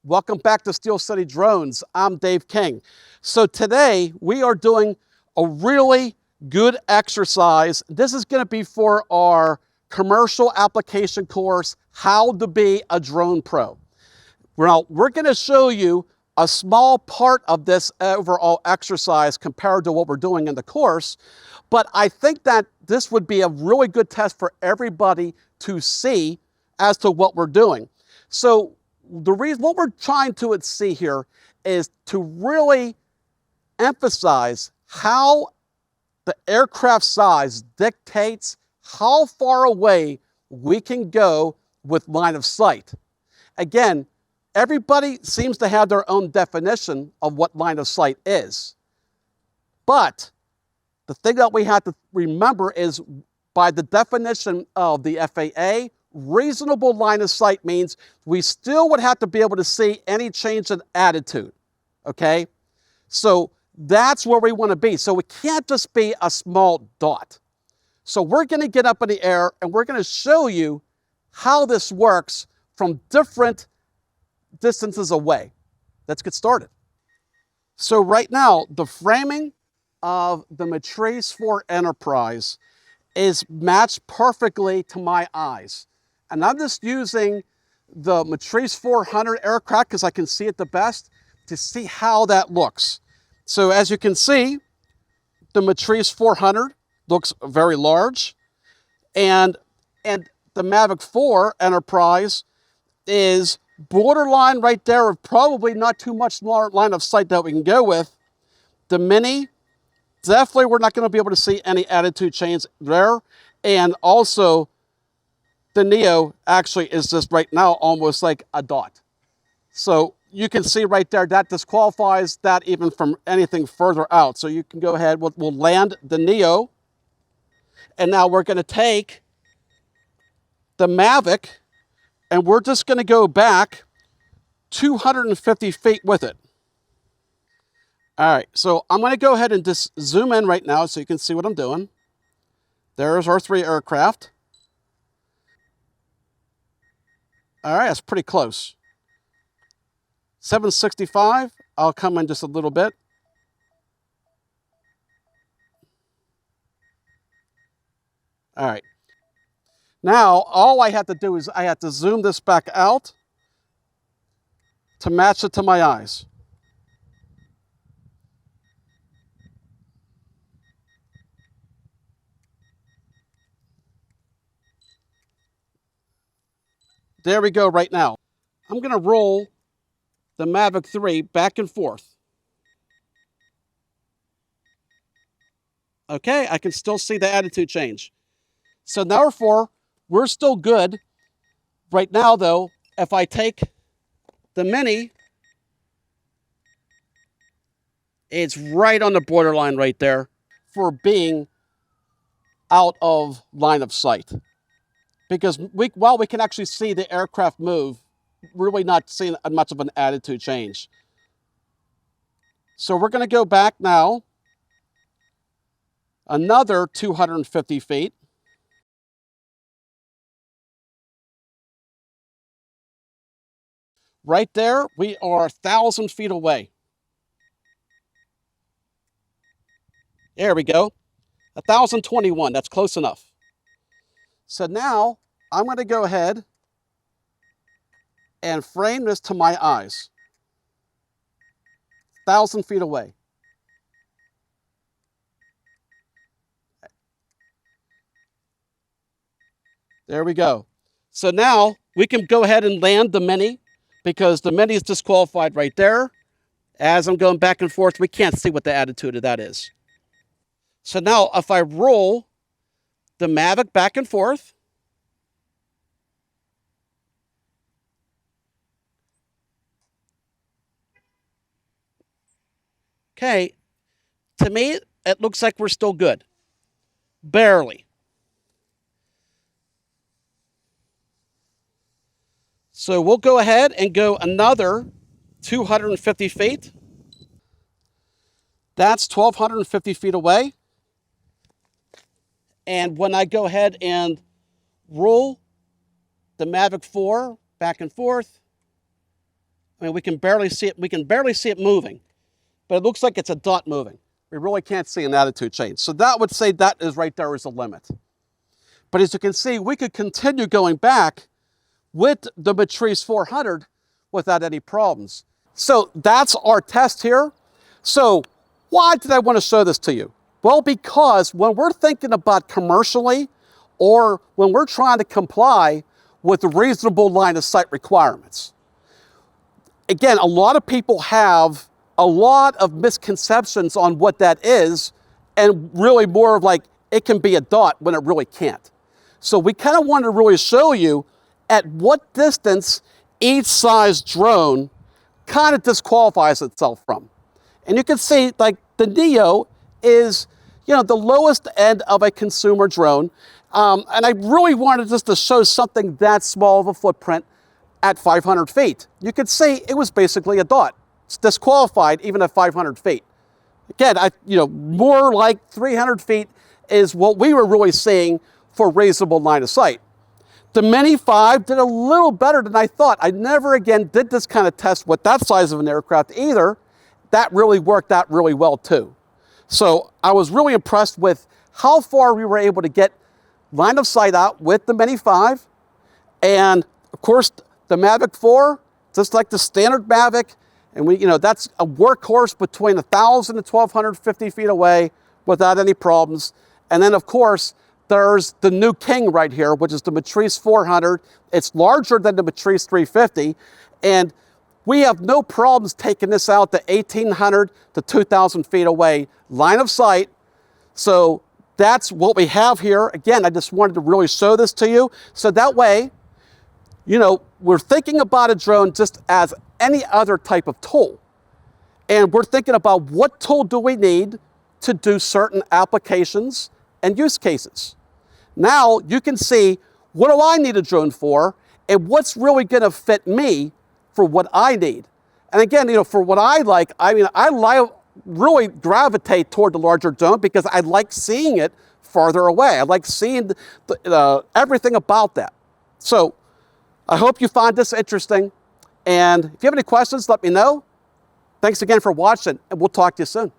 Welcome back to Steel City Drones. I'm Dave King. So today we are doing a really good exercise. This is going to be for our commercial application course, How to Be a Drone Pro. Now, we're going to show you a small part of this overall exercise compared to what we're doing in the course, but I think that this would be a really good test for everybody to see as to what we're doing. So the reason, what we're trying to see here is to really emphasize how the aircraft size dictates how far away we can go with line of sight. Again, everybody seems to have their own definition of what line of sight is. But the thing that we have to remember is, by the definition of the FAA, reasonable line of sight means we still would have to be able to see any change in attitude, okay? So that's where we want to be. So it can't just be a small dot. So we're going to get up in the air and we're going to show you how this works from different distances away. Let's get started. So right now, the framing of the Matrice 4 Enterprise is matched perfectly to my eyes. And I'm just using the Matrice 400 aircraft because I can see it the best to see how that looks. So as you can see, the Matrice 400 looks very large, and the Mavic 4 Enterprise is borderline right there of probably not too much more line of sight that we can go with. The Mini, definitely we're not going to be able to see any attitude change there. And also the Neo actually is just right now almost like a dot. So you can see right there that disqualifies that even from anything further out. So you can go ahead, we'll land the Neo. And now we're going to take the Mavic and we're just going to go back 250 feet with it. All right, so I'm going to go ahead and just zoom in right now so you can see what I'm doing. There's our 3 aircraft. All right, that's pretty close. 765, I'll come in just a little bit. All right. Now, all I have to do is I have to zoom this back out to match it to my eyes. There we go right now. I'm going to roll the Mavic 3 back and forth. Okay, I can still see the attitude change. So now we're still good. Right now, though, if I take the Mini, it's right on the borderline right there for being out of line of sight. Because while we can actually see the aircraft move, really not seeing much of an attitude change. So we're going to go back now another 250 feet. Right there, we are 1,000 feet away. There we go. 1,021, that's close enough. So now I'm going to go ahead and frame this to my eyes. 1,000 feet away. There we go. So now we can go ahead and land the Mini because the Mini is disqualified right there. As I'm going back and forth, we can't see what the attitude of that is. So now if I roll the Mavic back and forth, okay, to me, it looks like we're still good. Barely. So we'll go ahead and go another 250 feet. That's 1,250 feet away. And when I go ahead and roll the Mavic 4 back and forth, I mean, we can barely see it. We can barely see it moving, but it looks like it's a dot moving. We really can't see an attitude change. So that would say that is right there is the limit. But as you can see, we could continue going back with the Matrice 400 without any problems. So that's our test here. So why did I want to show this to you? Well, because when we're thinking about commercially, or when we're trying to comply with reasonable line of sight requirements, again, a lot of people have a lot of misconceptions on what that is, and really more of like, it can be a dot when it really can't. So we kind of wanted to really show you at what distance each size drone kind of disqualifies itself from. And you can see like the Neo is, you know, the lowest end of a consumer drone. And I really wanted just to show something that small of a footprint at 500 feet. You could see it was basically a dot. It's disqualified even at 500 feet. Again, more like 300 feet is what we were really seeing for reasonable line of sight. The Mini 5 did a little better than I thought. I never again did this kind of test with that size of an aircraft either. That really worked out really well too. So I was really impressed with how far we were able to get line of sight out with the Mini 5. And of course, the Mavic 4, just like the standard Mavic, and that's a workhorse between 1,000 and 1,250 feet away without any problems. And then of course, there's the new king right here, which is the Matrice 400. It's larger than the Matrice 350, and we have no problems taking this out to 1,800 to 2,000 feet away, line of sight. So that's what we have here. Again, I just wanted to really show this to you. So that way, we're thinking about a drone just as any other type of tool. And we're thinking about what tool do we need to do certain applications and use cases. Now you can see, what do I need a drone for, and what's really gonna fit me for what I need. And again, for what I like, I really gravitate toward the larger drone because I like seeing it farther away. I like seeing everything about that. So I hope you find this interesting. And if you have any questions, let me know. Thanks again for watching, and we'll talk to you soon.